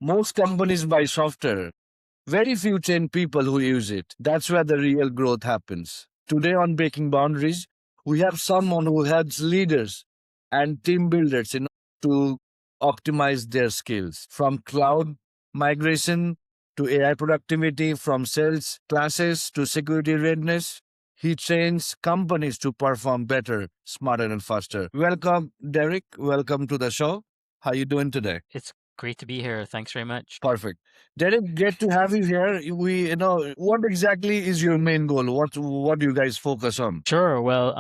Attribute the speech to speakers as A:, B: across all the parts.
A: Most companies buy software. Very few train people who use it. That's where the real growth happens. Today on Breaking Boundaries, we have someone who helps leaders and team builders to optimize their skills from cloud migration to AI productivity, from sales classes to security readiness. He trains companies to perform better, smarter, and faster. Welcome, Derek. Welcome to the show. How you doing today?
B: It's great to be here. Thanks very much.
A: Perfect. Derek, great to have you here. What exactly is your main goal? What do you guys focus on?
B: Sure. Well,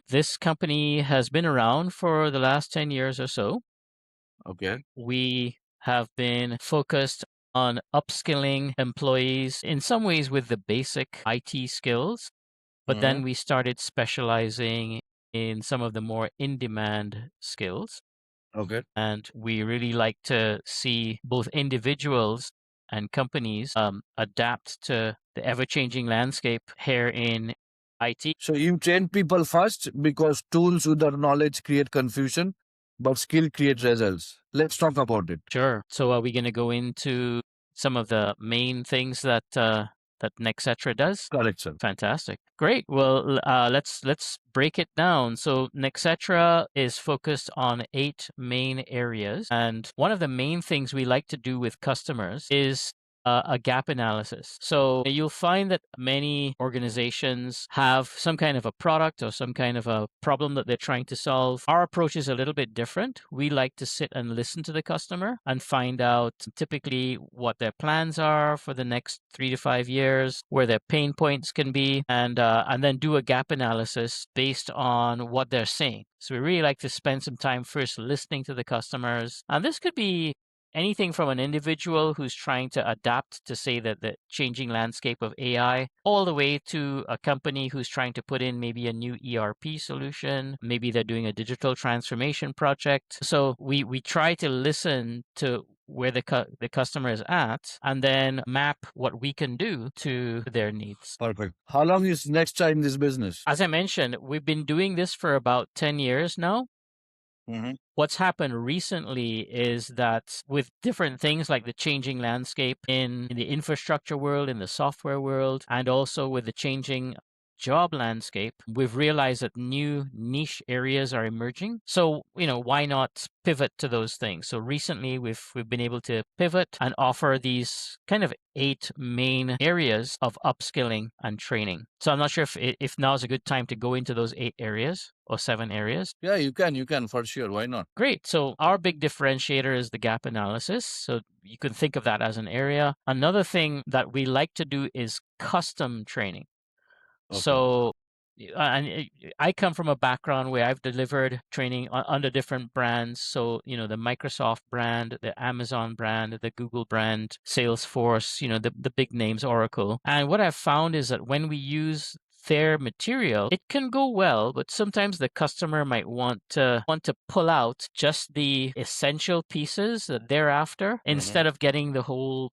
B: this company has been around for the last 10 years or so.
A: Okay.
B: We have been focused on upskilling employees in some ways with the basic IT skills, but
A: Mm-hmm.
B: then we started specializing in some of the more in-demand skills.
A: Okay.
B: And we really like to see both individuals and companies adapt to the ever-changing landscape here in IT.
A: So you train people first because tools without knowledge create confusion, but skill creates results. Let's talk about it.
B: Sure. So are we going to go into some of the main things that that Nexetra does?
A: Correct, sir.
B: Fantastic. Great. Well, let's break it down. So Nexetra is focused on 8 main areas, and one of the main things we like to do with customers is a gap analysis. So you'll find that many organizations have some kind of a product or some kind of a problem that they're trying to solve. Our approach is a little bit different. We like to sit and listen to the customer and find out typically what their plans are for the next 3 to 5 years, where their pain points can be, and then do a gap analysis based on what they're saying. So we really like to spend some time first listening to the customers, and this could be anything from an individual who's trying to adapt to, say, that the changing landscape of AI, all the way to a company who's trying to put in maybe a new ERP solution. Maybe they're doing a digital transformation project. So we try to listen to where the customer is at and then map what we can do to their needs.
A: Perfect. How long is Nextra in this business?
B: As I mentioned, we've been doing this for about 10 years now.
A: Mm-hmm.
B: What's happened recently is that with different things like the changing landscape in the infrastructure world, in the software world, and also with the changing job landscape, we've realized that new niche areas are emerging. So, why not pivot to those things? So recently we've been able to pivot and offer these kind of 8 main areas of upskilling and training. So I'm not sure if now is a good time to go into those 8 areas or 7 areas.
A: Yeah, you can for sure. Why not?
B: Great. So our big differentiator is the gap analysis. So you can think of that as an area. Another thing that we like to do is custom training.
A: Okay.
B: So, I come from a background where I've delivered training under different brands. So, the Microsoft brand, the Amazon brand, the Google brand, Salesforce, the big names, Oracle. And what I've found is that when we use their material, it can go well, but sometimes the customer might want to pull out just the essential pieces that they're after instead of getting the whole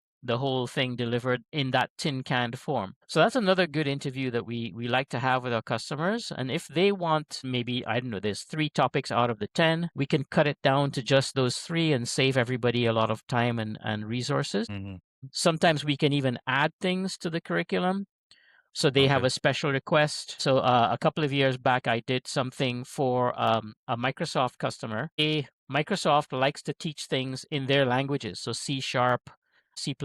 B: thing delivered in that tin canned form. So that's another good interview that we like to have with our customers. And if they want maybe, I don't know, there's 3 topics out of the 10, we can cut it down to just those 3 and save everybody a lot of time and resources.
A: Mm-hmm.
B: Sometimes we can even add things to the curriculum. So they have a special request. So a couple of years back, I did something for a Microsoft customer. Microsoft likes to teach things in their languages. So C#, C++.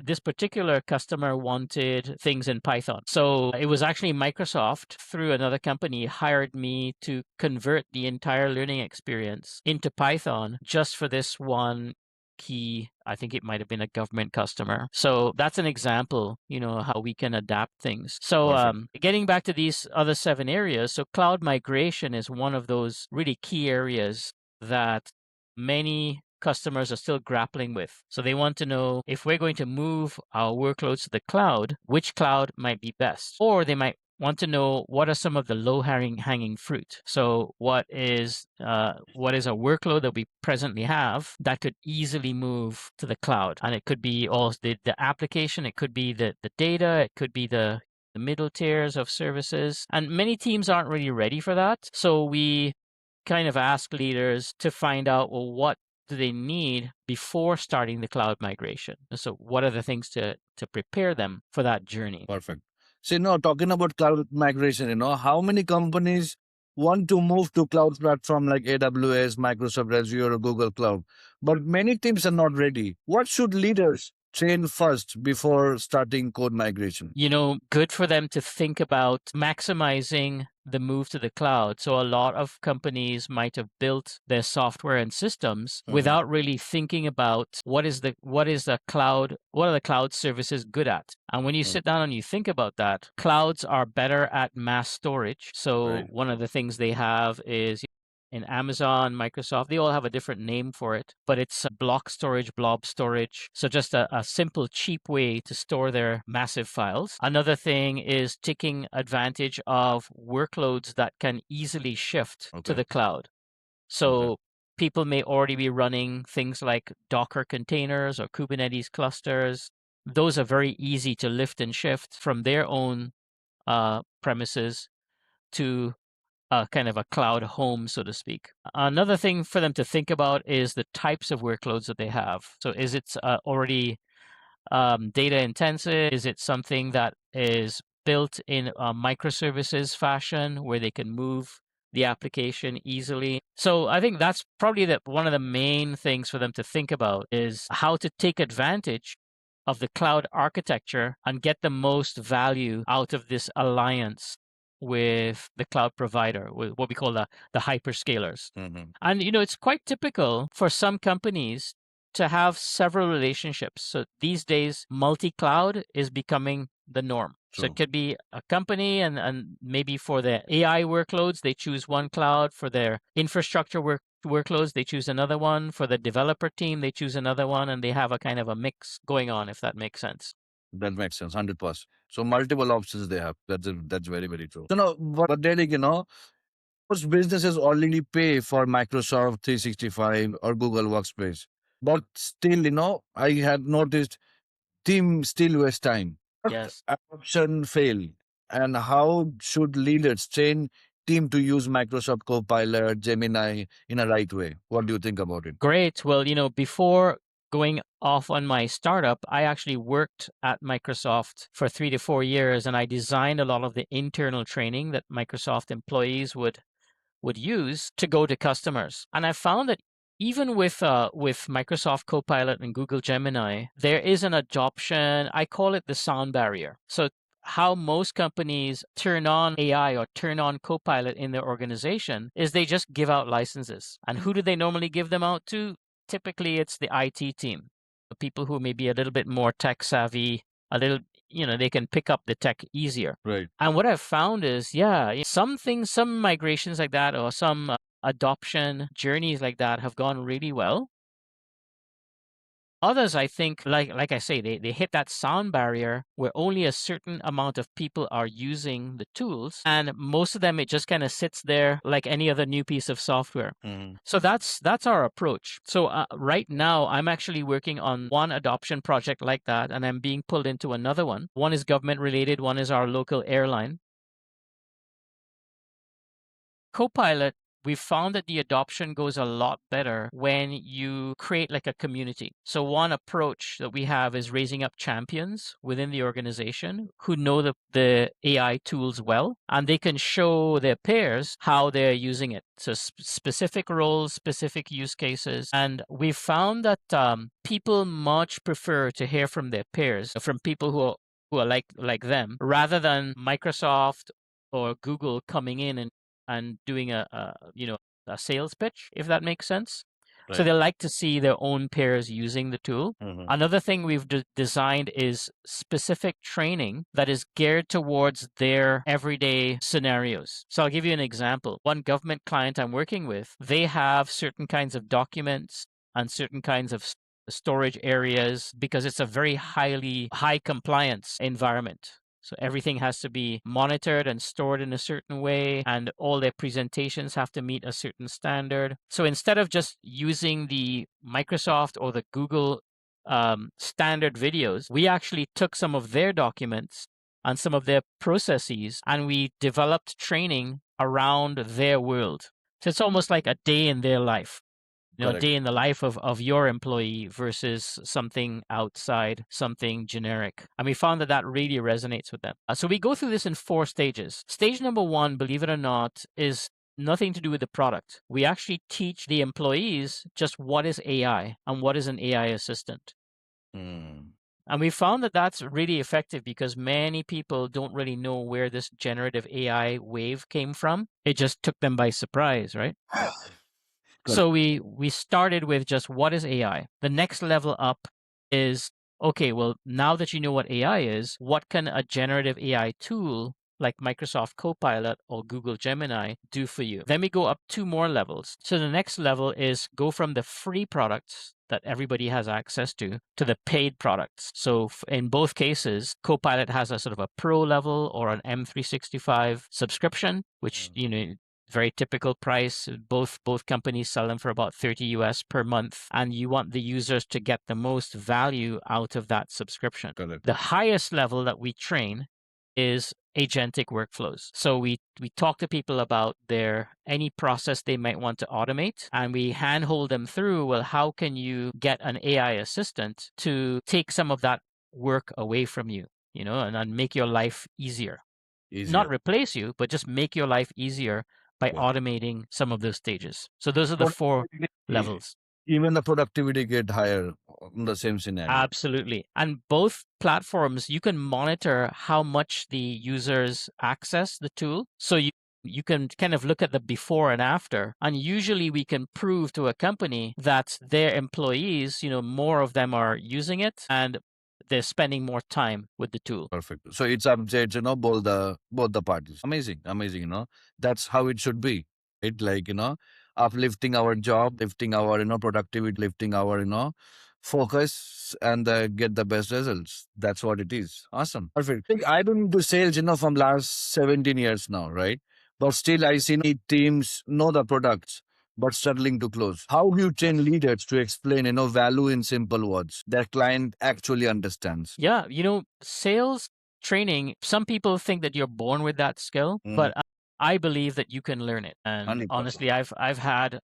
B: This particular customer wanted things in Python. So it was actually Microsoft, through another company, hired me to convert the entire learning experience into Python just for this one key. I think it might have been a government customer. So that's an example, how we can adapt things. So getting back to these other 7 areas, so cloud migration is one of those really key areas that many customers are still grappling with. So they want to know, if we're going to move our workloads to the cloud, which cloud might be best? Or they might want to know, what are some of the low-hanging fruit? So what is a workload that we presently have that could easily move to the cloud? And it could be all the application, it could be the data, it could be the middle tiers of services. And many teams aren't really ready for that. So we kind of ask leaders to find out, well, what do they need before starting the cloud migration? So what are the things to prepare them for that journey?
A: Perfect. So, talking about cloud migration, how many companies want to move to cloud platform like AWS, Microsoft Azure, or Google Cloud, but many teams are not ready. What should leaders train first before starting code migration?
B: Good for them to think about maximizing the move to the cloud. So a lot of companies might have built their software and systems without really thinking about what are the cloud services good at. And when you sit down and you think about that, clouds are better at mass storage. So
A: Right.
B: one of the things they have is in Amazon, Microsoft, they all have a different name for it, but it's block storage, blob storage. So just a simple, cheap way to store their massive files. Another thing is taking advantage of workloads that can easily shift to the cloud. So people may already be running things like Docker containers or Kubernetes clusters. Those are very easy to lift and shift from their own premises to kind of a cloud home, so to speak. Another thing for them to think about is the types of workloads that they have. So is it already data intensive? Is it something that is built in a microservices fashion where they can move the application easily? So I think that's probably one of the main things for them to think about is how to take advantage of the cloud architecture and get the most value out of this alliance with the cloud provider, with what we call the hyperscalers. And it's quite typical for some companies to have several relationships. So these days, multi-cloud is becoming the norm. So it could be a company and maybe for the AI workloads, they choose one cloud. For their infrastructure workloads, they choose another one. For the developer team, they choose another one, and they have a kind of a mix going on, if that makes sense.
A: That makes sense, 100%. So multiple options they have. That's very, very true. So now, but Derek, most businesses already pay for Microsoft 365 or Google Workspace. But still, I had noticed team still waste time.
B: Yes.
A: Adoption fail. And how should leaders train team to use Microsoft Copilot, Gemini in a right way? What do you think about it?
B: Great. Well, before going off on my startup, I actually worked at Microsoft for 3 to 4 years, and I designed a lot of the internal training that Microsoft employees would use to go to customers. And I found that even with Microsoft Copilot and Google Gemini, there is an adoption. I call it the sound barrier. So how most companies turn on AI or turn on Copilot in their organization is they just give out licenses. And who do they normally give them out to? Typically, it's the IT team, the people who may be a little bit more tech savvy, a little, they can pick up the tech easier.
A: Right.
B: And what I've found is, some migrations like that or some adoption journeys like that have gone really well. Others, I think, like I say, they hit that sound barrier where only a certain amount of people are using the tools, and most of them, it just kind of sits there like any other new piece of software. So that's our approach. So right now, I'm actually working on one adoption project like that, and I'm being pulled into another one. One is government related, one is our local airline. Copilot, we found that the adoption goes a lot better when you create like a community. So one approach that we have is raising up champions within the organization who know the AI tools well, and they can show their peers how they're using it. So specific roles, specific use cases. And we've found that people much prefer to hear from their peers, from people who are like them, rather than Microsoft or Google coming in and doing a sales pitch, if that makes sense. So they like to see their own peers using the tool. Another thing we've designed is specific training that is geared towards their everyday scenarios. So I'll give you an example. One government client I'm working with, they have certain kinds of documents and certain kinds of storage areas because it's a very high compliance environment. So everything has to be monitored and stored in a certain way, and all their presentations have to meet a certain standard. So instead of just using the Microsoft or the Google standard videos, we actually took some of their documents and some of their processes, and we developed training around their world. So it's almost like a day in their life.
A: Correct.
B: day in the life of your employee versus something outside, something generic. And we found that that really resonates with them. So we go through this in 4 stages. Stage number 1, believe it or not, is nothing to do with the product. We actually teach the employees just what is AI and what is an AI assistant. And we found that that's really effective because many people don't really know where this generative AI wave came from. It just took them by surprise, right? So we started with just what is AI. The next level up is, okay, well, now that you know what AI is, what can a generative AI tool like Microsoft Copilot or Google Gemini do for you? Then we go up 2 more levels. So the next level is go from the free products that everybody has access to the paid products. So in both cases, Copilot has a sort of a pro level or an M365 subscription, which, very typical price. Both companies sell them for about $30 per month, and you want the users to get the most value out of that subscription.
A: Correct.
B: The highest level that we train is agentic workflows. So we talk to people about any process they might want to automate, and we handhold them through, well, how can you get an AI assistant to take some of that work away from you, and make your life easier. Not replace you, but just make your life easier by automating some of those stages. So those are the 4 levels.
A: Even the productivity get higher in the same scenario.
B: Absolutely. And both platforms, you can monitor how much the users access the tool. So you can kind of look at the before and after. And usually we can prove to a company that their employees, more of them are using it and they're spending more time with the tool.
A: Perfect. So it's updates, both the parties. Amazing. That's how it should be. It uplifting our job, lifting our, productivity, lifting our, focus and get the best results. That's what it is. Awesome. Perfect. I've been into sales, from last 17 years now, right? But still I see teams know the products, but struggling to close. How do you train leaders to explain, value in simple words that client actually understands?
B: Yeah, sales training, some people think that you're born with that skill, but I believe that you can learn it. And
A: 100%.
B: honestly, I've had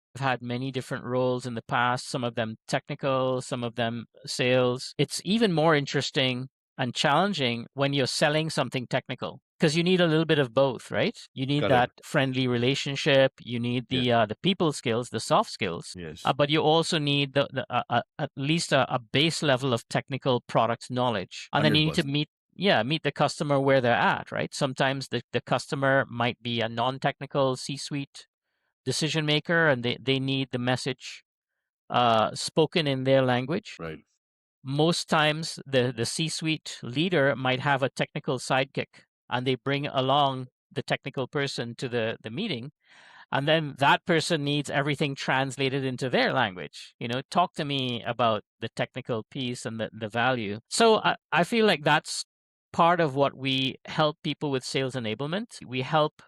B: many different roles in the past, some of them technical, some of them sales. It's even more interesting and challenging when you're selling something technical because you need a little bit of both, right? You need that friendly relationship, you need the people skills, the soft skills.
A: Yes.
B: But you also need at least a base level of technical product knowledge. And then you need to meet the customer where they're at, right? Sometimes the customer might be a non-technical C-suite decision maker and they need the message spoken in their language.
A: Right.
B: Most times the C-suite leader might have a technical sidekick and they bring along the technical person to the meeting. And then that person needs everything translated into their language. Talk to me about the technical piece and the value. So I feel like that's part of what we help people with sales enablement. We help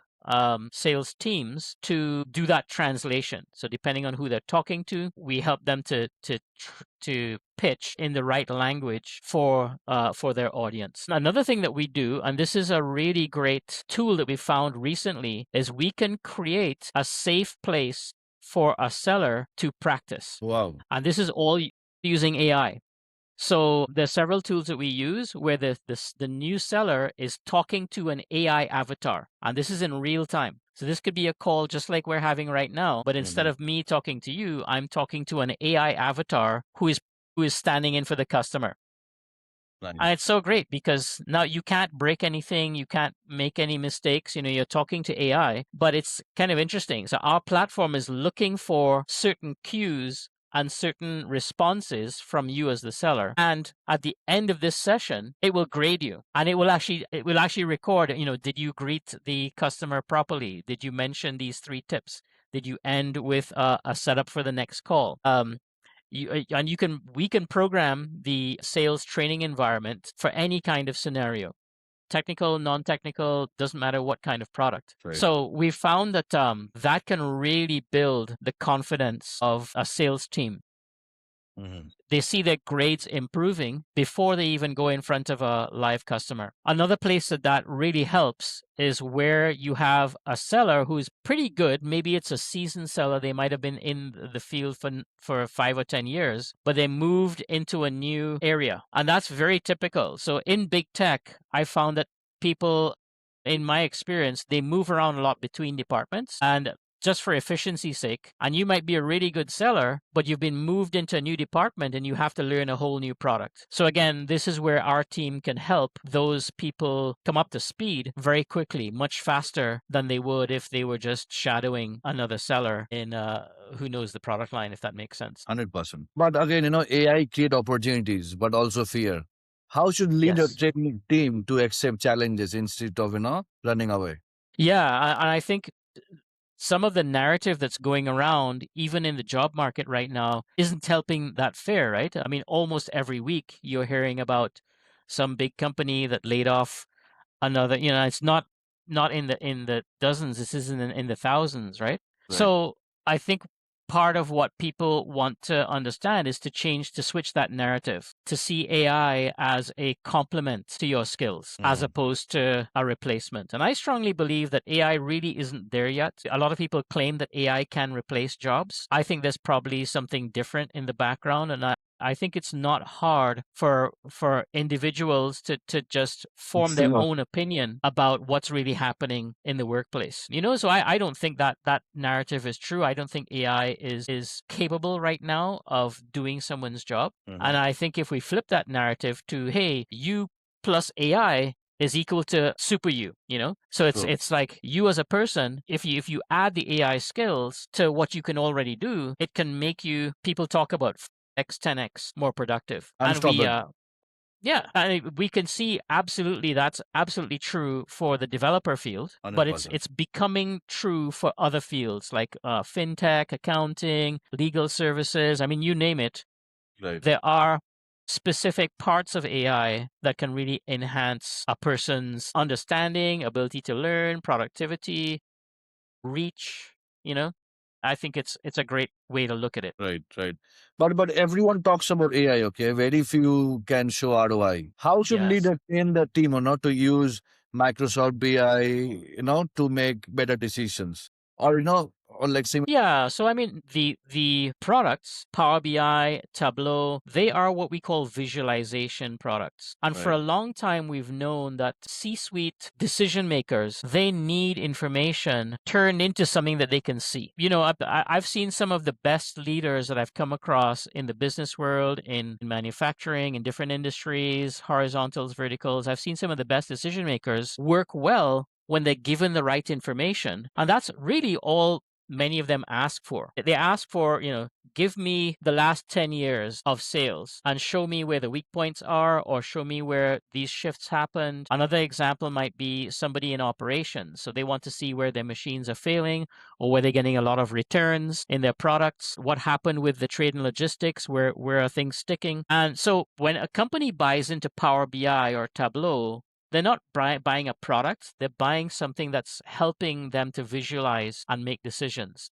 B: sales teams to do that translation. So depending on who they're talking to, we help them to pitch in the right language for their audience. Another thing that we do, and this is a really great tool that we found recently, is we can create a safe place for a seller to practice.
A: Wow.
B: And this is all using AI. So there's several tools that we use where the new seller is talking to an AI avatar, and this is in real time. So this could be a call just like we're having right now, but instead of me talking to you, I'm talking to an AI avatar who is standing in for the customer. Nice. And it's so great because now you can't break anything, you can't make any mistakes. You're talking to AI, but it's kind of interesting. So our platform is looking for certain cues and certain responses from you as the seller. And at the end of this session, it will grade you and it will actually record, did you greet the customer properly? Did you mention these 3 tips? Did you end with a setup for the next call? We can program the sales training environment for any kind of scenario. Technical, non-technical, doesn't matter what kind of product. Right. So we found that that can really build the confidence of a sales team. They see their grades improving before they even go in front of a live customer. Another place that really helps is where you have a seller who's pretty good. Maybe it's a seasoned seller. They might have been in the field for 5 or 10 years, but they moved into a new area. And that's very typical. So in big tech, I found that people, in my experience, they move around a lot between departments. And just for efficiency's sake, and you might be a really good seller, but you've been moved into a new department and you have to learn a whole new product. So again, this is where our team can help those people come up to speed very quickly, much faster than they would if they were just shadowing another seller in who knows the product line, if that makes sense.
A: 100%. But again, AI create opportunities, but also fear. How should leader
B: Yes.
A: train team to accept challenges instead of, running away?
B: Yeah, and I think some of the narrative that's going around, even in the job market right now, isn't helping that fair, right? I mean, almost every week you're hearing about some big company that laid off another. It's not in the dozens. This isn't in the thousands, right?
A: Right.
B: So I think part of what people want to understand is to switch that narrative, to see AI as a complement to your skills as opposed to a replacement. And I strongly believe that AI really isn't there yet. A lot of people claim that AI can replace jobs. I think there's probably something different in the background, and I think it's not hard for individuals to just form their
A: Sure.
B: own opinion about what's really happening in the workplace. So I don't think that narrative is true. I don't think AI is capable right now of doing someone's job. And I think if we flip that narrative to, hey, you plus AI is equal to super you, so
A: True.
B: it's like you as a person, if you add the AI skills to what you can already do, it can make you, people talk about X 10x more productive. And
A: Unstoppable.
B: we can see absolutely that's absolutely true for the developer field, but
A: 100%.
B: it's becoming true for other fields like fintech, accounting, legal services. I mean, you name it.
A: Right.
B: There are specific parts of AI that can really enhance a person's understanding, ability to learn, productivity, reach. I think it's a great way to look at it.
A: Right. But everyone talks about AI, okay? Very few can show ROI. How should
B: Yes.
A: leader train the team or not to use Microsoft BI, to make better decisions? Or or like similar.
B: Yeah, so I mean the products, Power BI, Tableau, they are what we call visualization products. And for a
A: Right.
B: long time we've known that C-suite decision makers, they need information turned into something that they can see. I've seen some of the best leaders that I've come across in the business world, in manufacturing, in different industries, horizontals, verticals. I've seen some of the best decision makers work well when they're given the right information. And that's really all many of them ask for. They ask for, give me the last 10 years of sales and show me where the weak points are, or show me where these shifts happened. Another example might be somebody in operations. So they want to see where their machines are failing, or where they're getting a lot of returns in their products. What happened with the trade and logistics? Where are things sticking? And so when a company buys into Power BI or Tableau, they're not buying a product, they're buying something that's helping them to visualize and make decisions.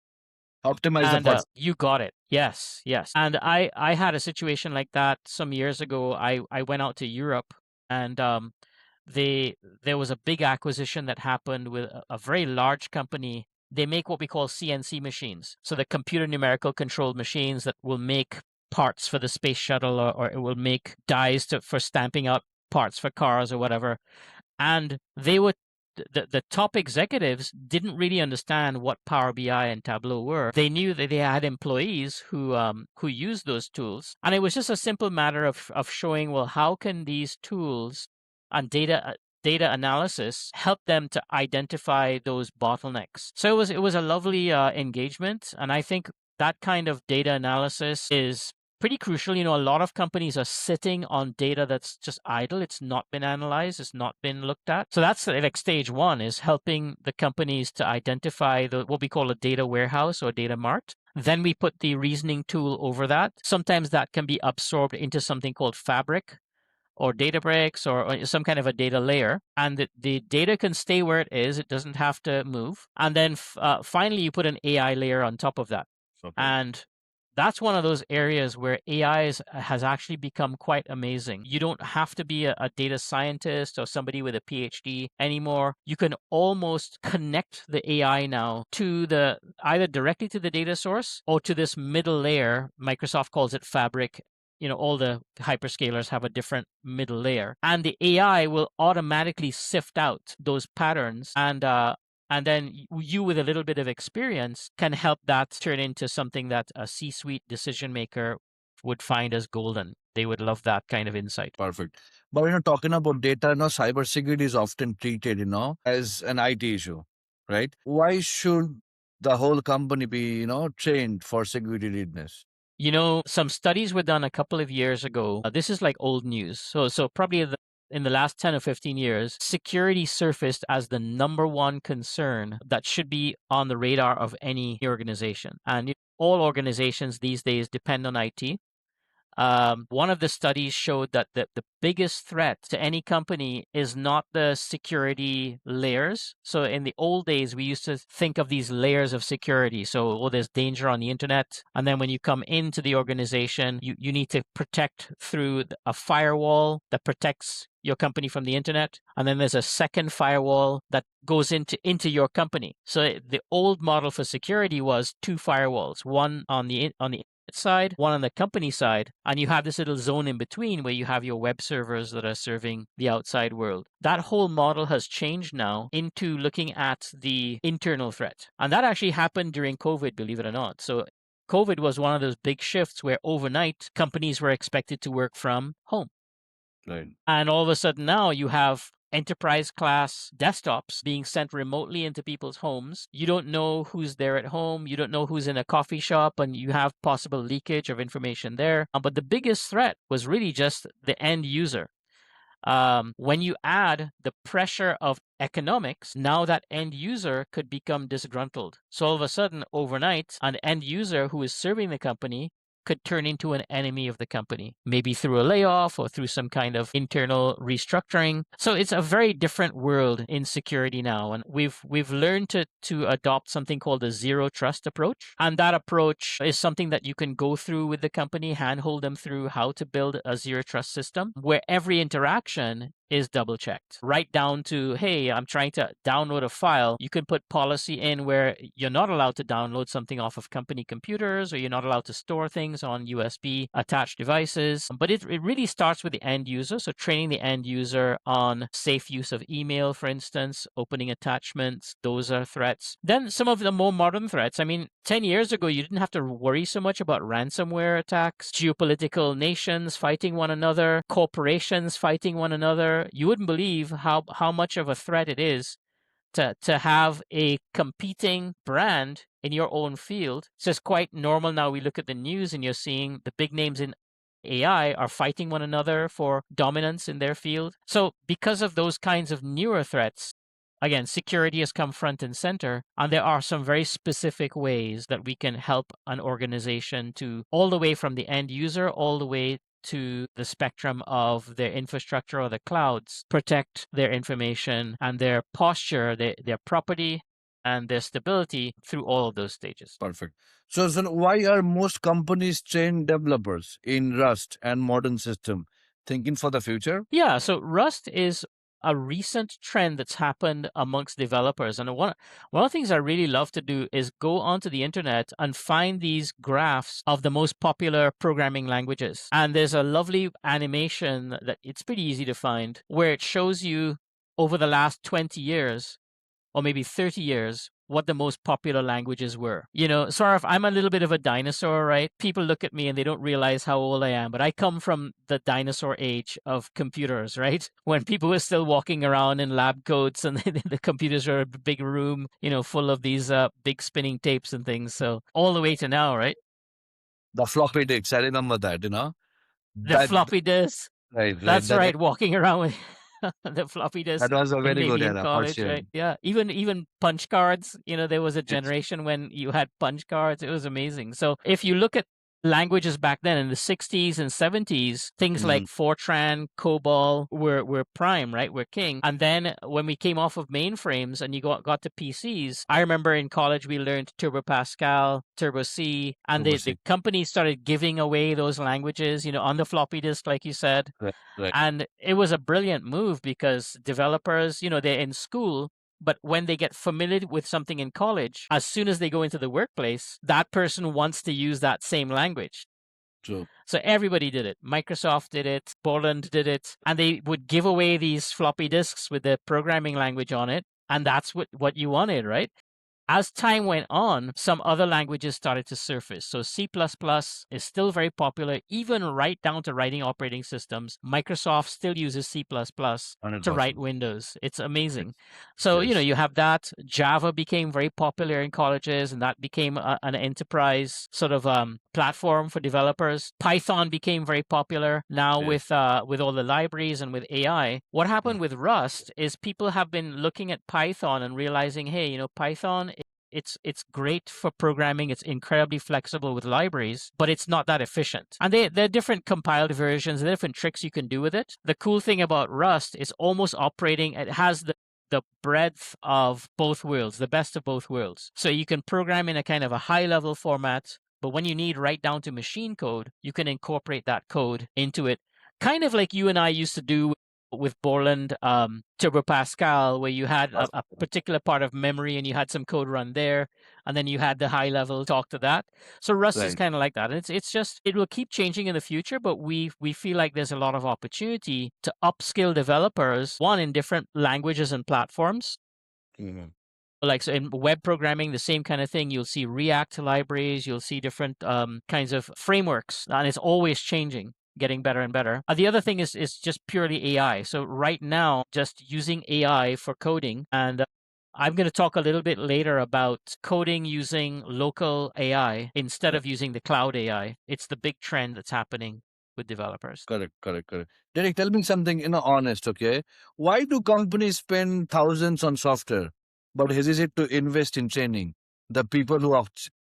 A: Optimize the
B: And
A: process.
B: you got it. Yes. And I had a situation like that some years ago. I went out to Europe, and there was a big acquisition that happened with a very large company. They make what we call CNC machines. So the computer numerical controlled machines that will make parts for the space shuttle, or it will make dies for stamping out parts for cars or whatever. And the top executives didn't really understand what Power BI and Tableau were. They knew that they had employees who used those tools, and it was just a simple matter of showing, well, how can these tools and data analysis help them to identify those bottlenecks. So it was a lovely engagement, and I think that kind of data analysis is pretty crucial. A lot of companies are sitting on data that's just idle. It's not been analyzed. It's not been looked at. So that's like stage one, is helping the companies to identify what we call a data warehouse or data mart. Then we put the reasoning tool over that. Sometimes that can be absorbed into something called Fabric or Databricks, or some kind of a data layer. And the data can stay where it is. It doesn't have to move. And then finally, you put an AI layer on top of that.
A: Okay.
B: And that's one of those areas where has actually become quite amazing. You don't have to be a data scientist or somebody with a PhD anymore. You can almost connect the AI now to either directly to the data source or to this middle layer. Microsoft calls it Fabric. All the hyperscalers have a different middle layer, and the AI will automatically sift out those patterns, and then you with a little bit of experience can help that turn into something that a C-suite decision maker would find as golden. They would love that kind of insight.
A: Perfect. But talking about data, cybersecurity is often treated, as an IT issue, right? Why should the whole company be, trained for security readiness?
B: Some studies were done a couple of years ago. This is like old news. So probably in the last 10 or 15 years, security surfaced as the number one concern that should be on the radar of any organization. And all organizations these days depend on IT. One of the studies showed that the biggest threat to any company is not the security layers. So in the old days, we used to think of these layers of security. So, there's danger on the internet. And then when you come into the organization, you need to protect through a firewall that protects your company from the internet. And then there's a second firewall that goes into your company. So the old model for security was two firewalls, one on the side, one on the company side, and you have this little zone in between where you have your web servers that are serving the outside world. That whole model has changed now into looking at the internal threat. And that actually happened during COVID, believe it or not. So COVID was one of those big shifts where overnight companies were expected to work from home.
A: Right.
B: And all of a sudden now you have enterprise class desktops being sent remotely into people's homes. You don't know who's there at home. You don't know who's in a coffee shop, and you have possible leakage of information there. But the biggest threat was really just the end user. When you add the pressure of economics, now that end user could become disgruntled. So all of a sudden, overnight, an end user who is serving the company could turn into an enemy of the company, maybe through a layoff or through some kind of internal restructuring. So it's a very different world in security now. And we've learned to adopt something called a zero trust approach. And that approach is something that you can go through with the company, handhold them through how to build a zero trust system where every interaction is double checked, right down to, hey, I'm trying to download a file. You can put policy in where you're not allowed to download something off of company computers, or you're not allowed to store things on USB attached devices. But it really starts with the end user. So training the end user on safe use of email, for instance, opening attachments, those are threats. Then some of the more modern threats. 10 years ago, you didn't have to worry so much about ransomware attacks, geopolitical nations fighting one another, corporations fighting one another. You wouldn't believe how much of a threat it is to have a competing brand in your own field. It's just quite normal now. We look at the news and you're seeing the big names in AI are fighting one another for dominance in their field. So because of those kinds of newer threats, again, security has come front and center, and there are some very specific ways that we can help an organization to, all the way from the end user, all the way to the spectrum of their infrastructure or the clouds, protect their information and their posture, their property, and their stability through all of those stages.
A: Perfect. So why are most companies train developers in Rust and modern system? Thinking for the future?
B: Yeah, so Rust is a recent trend that's happened amongst developers. And one of the things I really love to do is go onto the internet and find these graphs of the most popular programming languages. And there's a lovely animation that it's pretty easy to find where it shows you over the last 20 years or maybe 30 years what the most popular languages were. Saurav, I'm a little bit of a dinosaur, right? People look at me and they don't realize how old I am, but I come from the dinosaur age of computers, right? When people were still walking around in lab coats and the computers were a big room, full of these big spinning tapes and things. So all the way to now, right?
A: The floppy disks, I remember that,
B: The floppy disk.
A: Right.
B: That's right, walking around with the floppy disk.
A: That was a very good
B: maybe in
A: era, for
B: college,
A: sure.
B: right? Yeah, even punch cards. There was a generation when you had punch cards. It was amazing. So if you look at languages back then in the 60s and 70s, things like Fortran, COBOL were prime, right? Were king. And then when we came off of mainframes and you got to PCs, I remember in college we learned Turbo Pascal, Turbo C, and the companies started giving away those languages, on the floppy disk, like you said.
A: Right.
B: And it was a brilliant move because developers, they're in school, but when they get familiar with something in college, as soon as they go into the workplace, that person wants to use that same language.
A: True.
B: So everybody did it. Microsoft did it, Borland did it, and they would give away these floppy disks with the programming language on it. And that's what you wanted, right? As time went on, some other languages started to surface. So C++ is still very popular, even right down to writing operating systems. Microsoft still uses C++ to write Windows. It's amazing. So, you have that. Java became very popular in colleges, and that became an enterprise sort of platform for developers. Python became very popular now with all the libraries and with AI. What happened with Rust is people have been looking at Python and realizing, hey, Python, it's great for programming. It's incredibly flexible with libraries, but it's not that efficient. And there are different compiled versions, there are different tricks you can do with it. The cool thing about Rust is almost operating, it has the breadth of both worlds, the best of both worlds. So you can program in a kind of a high level format, but when you need right down to machine code, you can incorporate that code into it. Kind of like you and I used to do with Borland Turbo Pascal, where you had a particular part of memory and you had some code run there, and then you had the high level talk to that. So Rust is kind of like that. It's just, it will keep changing in the future, but we feel like there's a lot of opportunity to upskill developers, one, in different languages and platforms. Like, so in web programming, the same kind of thing. You'll see React libraries, you'll see different kinds of frameworks, and it's always changing, getting better and better. The other thing is just purely AI. So right now, just using AI for coding, and I'm going to talk a little bit later about coding using local AI instead of using the cloud AI. It's the big trend that's happening with developers.
A: Correct. Derek, tell me something, honest, okay? Why do companies spend thousands on software, but hesitate to invest in training the people who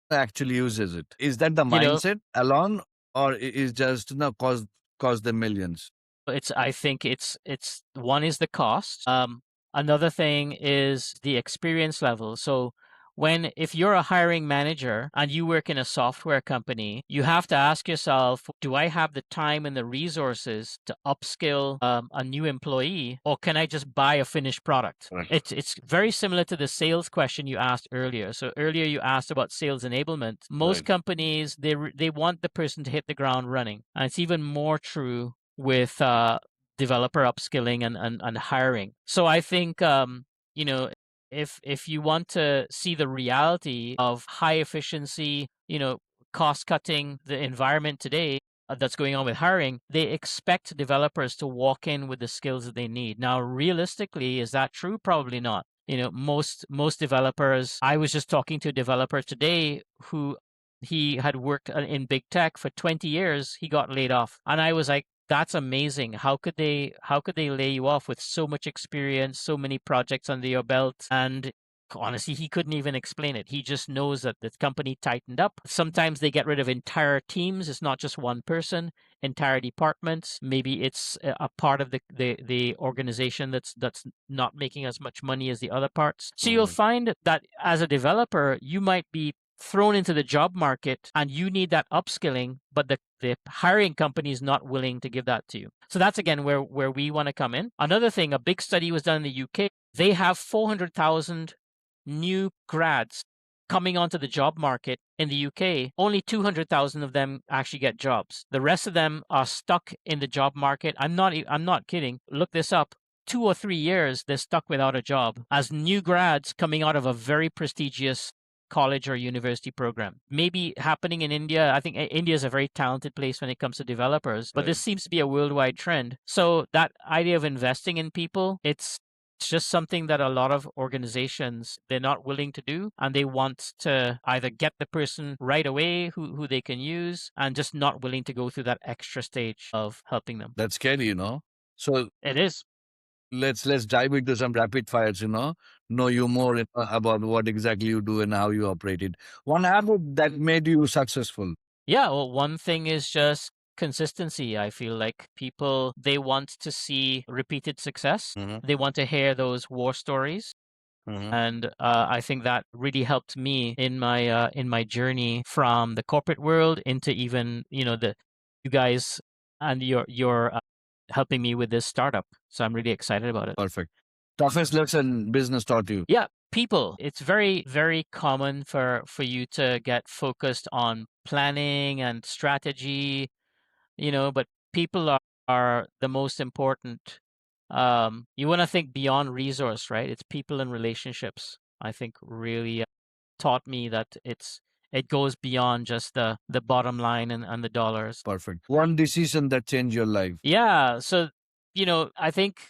A: actually uses it? Is that the mindset alone, or is just cause them millions?
B: I think it's one is the cost. Another thing is the experience level. So if you're a hiring manager and you work in a software company, you have to ask yourself, do I have the time and the resources to upskill a new employee, or can I just buy a finished product? Right. It's very similar to the sales question you asked earlier. So earlier you asked about sales enablement. Most companies, they want the person to hit the ground running. And it's even more true with developer upskilling and hiring. So I think if you want to see the reality of high efficiency, cost cutting, the environment today that's going on with hiring, they expect developers to walk in with the skills that they need. Now, realistically, is that true? Probably not. Most developers. I was just talking to a developer today who he had worked in big tech for 20 years. He got laid off, and I was like, that's amazing. How could they lay you off with so much experience, so many projects under your belt? And honestly, he couldn't even explain it. He just knows that the company tightened up. Sometimes they get rid of entire teams. It's not just one person, entire departments. Maybe it's a part of the organization that's not making as much money as the other parts. So you'll find that as a developer, you might be thrown into the job market and you need that upskilling, but the hiring company is not willing to give that to you. So that's again where we want to come in. Another thing, a big study was done in the UK. They have 400,000 new grads coming onto the job market in the UK. Only 200,000 of them actually get jobs. The rest of them are stuck in the job market. I'm not kidding. Look this up. 2 or 3 years, they're stuck without a job as new grads coming out of a very prestigious college or university program. Maybe happening in India. I think India is a very talented place when it comes to developers, but this seems to be a worldwide trend. So that idea of investing in people, it's just something that a lot of organizations, they're not willing to do, and they want to either get the person right away who they can use, and just not willing to go through that extra stage of helping them.
A: That's scary, So
B: it is.
A: Let's dive into some rapid fires, know you more about what exactly you do and how you operate it. One habit that made you successful.
B: Yeah, well, one thing is just consistency. I feel like people, they want to see repeated success.
A: Mhm,
B: They want to hear those war stories.
A: mhm.
B: And I think that really helped me in my journey from the corporate world into even, the you guys and your helping me with this startup. So I'm really excited about it.
A: Perfect. Toughest lesson business taught you?
B: Yeah, people. It's very, very common for you to get focused on planning and strategy, but people are the most important. You want to think beyond resource, right? It's people and relationships. I think really taught me that it goes beyond just the bottom line and the dollars.
A: Perfect. One decision that changed your life?
B: Yeah. So, I think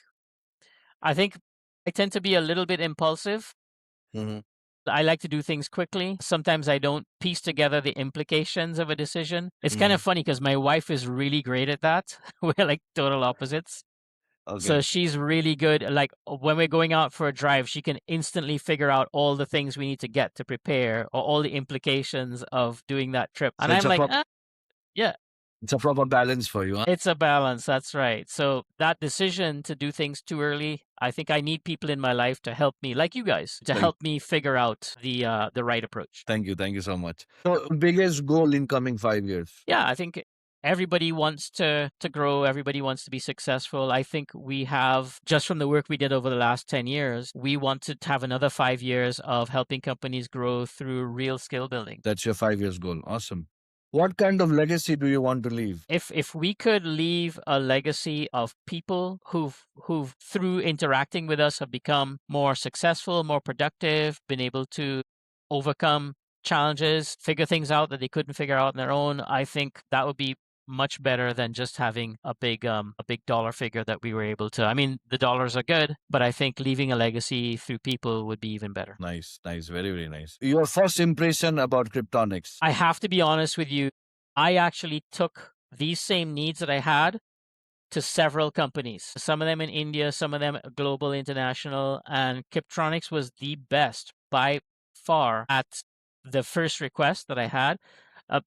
B: I tend to be a little bit impulsive.
A: Mhm,
B: I like to do things quickly. Sometimes I don't piece together the implications of a decision. It's kind of
A: mhm.
B: funny because my wife is really great at that. We're like total opposites. So
A: Okay.
B: she's really good. Like when we're going out for a drive, she can instantly figure out all the things we need to get to prepare or all the implications of doing that trip.
A: So
B: And I'm like, yeah,
A: it's a proper balance for you, huh?
B: it's a balance. That's right. So that decision to do things too early, I think I need people in my life to help me, like you guys, to
A: Thank,
B: help me figure out the right approach.
A: thank you so much. So biggest goal in coming 5 years?
B: Yeah, I think everybody wants to grow, everybody wants to be successful. I think we have, just from the work we did over the last 10 years, we want to have another 5 years of helping companies grow through real skill building.
A: That's your 5 years goal. Awesome. What kind of legacy do you want to leave?
B: If we could leave a legacy of people who've through interacting with us have become more successful, more productive, been able to overcome challenges, figure things out that they couldn't figure out on their own, I think that would be much better than just having a big dollar figure that we were able to. I mean, the dollars are good, but I think leaving a legacy through people would be even better.
A: Nice, nice, very, very nice. Your first impression about Kryptonics?
B: I have to be honest with you. I actually took these same needs that I had to several companies, some of them in India, some of them global, international, and Kiptronics was the best by far at the first request that I had.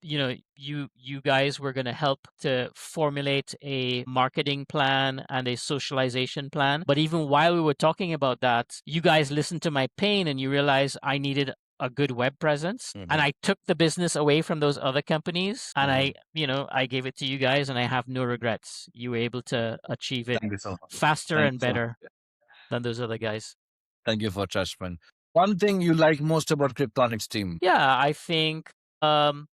B: You guys were going to help to formulate a marketing plan and a socialization plan. But even while we were talking about that, you guys listened to my pain and you realized I needed a good web presence. And
A: Mhm,
B: I took the business away from those other companies and
A: mhm.
B: I gave it to you guys and I have no regrets. You were able to achieve it
A: Thank you so much.
B: faster
A: Thank
B: and
A: you so
B: better
A: much.
B: than those other guys.
A: Thank you for trust, man. One thing you like most about Kryptonics team?
B: Yeah, I think um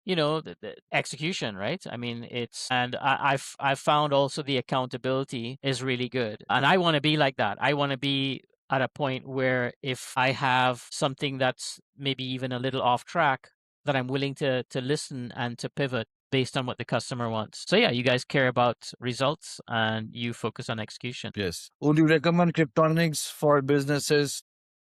B: the execution, right? I mean, and I've found also the accountability is really good, and I want to be like that. I want to be at a point where if I have something that's maybe even a little off track, that I'm willing to listen and to pivot based on what the customer wants. So yeah, you guys care about results and you focus on execution.
A: Yes. Would you recommend Kryptonics for businesses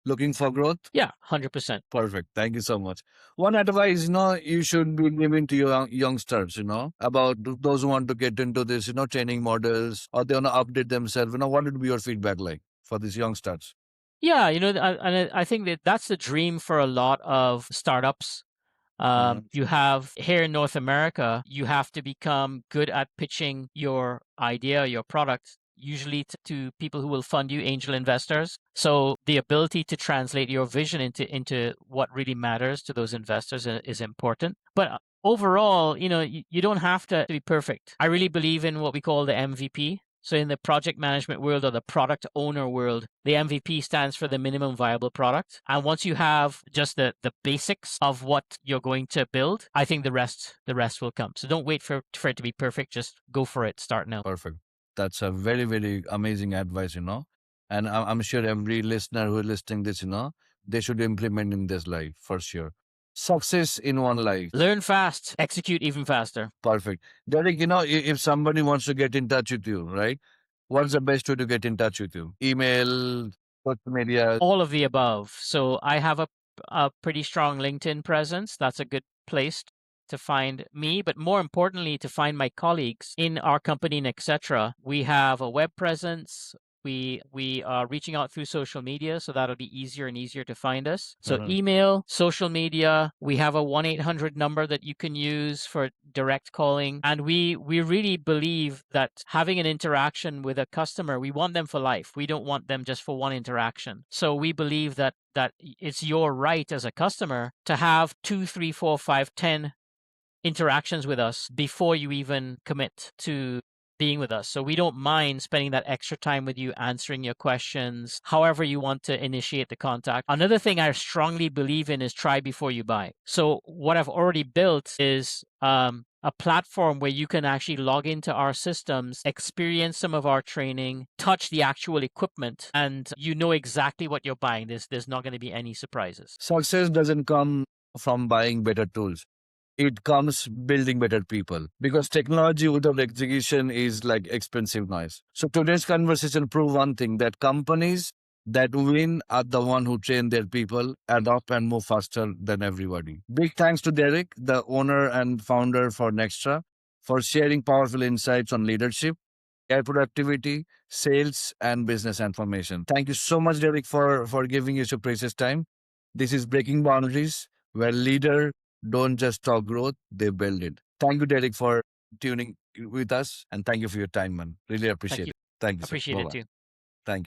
A: looking for growth?
B: Yeah, 100%.
A: Perfect. Thank you so much. One advice, you should be giving to your youngsters, about those who want to get into this, training models or they want to update themselves. What would be your feedback like for these youngsters?
B: Yeah, and I think that that's the dream for a lot of startups.
A: Mhm.
B: You have here in North America, you have to become good at pitching your idea, your product, usually to people who will fund you, angel investors. So the ability to translate your vision into what really matters to those investors is important. But overall, you don't have to be perfect. I really believe in what we call the MVP. So in the project management world or the product owner world, the MVP stands for the minimum viable product. And once you have just the basics of what you're going to build, I think the rest will come. So don't wait for it to be perfect. Just go for it. Start now.
A: Perfect. That's a very, very amazing advice, And I'm sure every listener who is listening this, they should implement in this life for sure. Success in one life.
B: Learn fast, execute even faster.
A: Perfect. Derek, if somebody wants to get in touch with you, right? What's the best way to get in touch with you? Email, social media.
B: All of the above. So I have a pretty strong LinkedIn presence. That's a good place to find me, but more importantly, to find my colleagues in our company, Nexetra. We have a web presence. we are reaching out through social media, so that'll be easier and easier to find us. So
A: Mhm.
B: email, social media, we have a 1-800 number that you can use for direct calling. And we really believe that having an interaction with a customer, we want them for life. We don't want them just for one interaction. So we believe that it's your right as a customer to have 2, 3, 4, 5, 10 interactions with us before you even commit to being with us. So we don't mind spending that extra time with you, answering your questions, however you want to initiate the contact. Another thing I strongly believe in is try before you buy. So what I've already built is a platform where you can actually log into our systems, experience some of our training, touch the actual equipment, and you know exactly what you're buying. There's not going to be any surprises.
A: Success doesn't come from buying better tools. It comes building better people, because technology without execution is like expensive noise. So today's conversation prove one thing, that companies that win are the one who train their people, adopt and move faster than everybody. Big thanks to Derrick, the owner and founder for Nextra, for sharing powerful insights on leadership, AI productivity, sales, and business information. Thank you so much, Derrick, for giving us your precious time. This is Breaking Boundaries, where leader don't just talk growth, they build it. Thank you, Derek, for tuning with us, and thank you for your time, man. Really
B: Thank
A: appreciate
B: you.
A: it. Thank you, sir.
B: Appreciate it
A: Bye-bye.
B: too.
A: Thank you.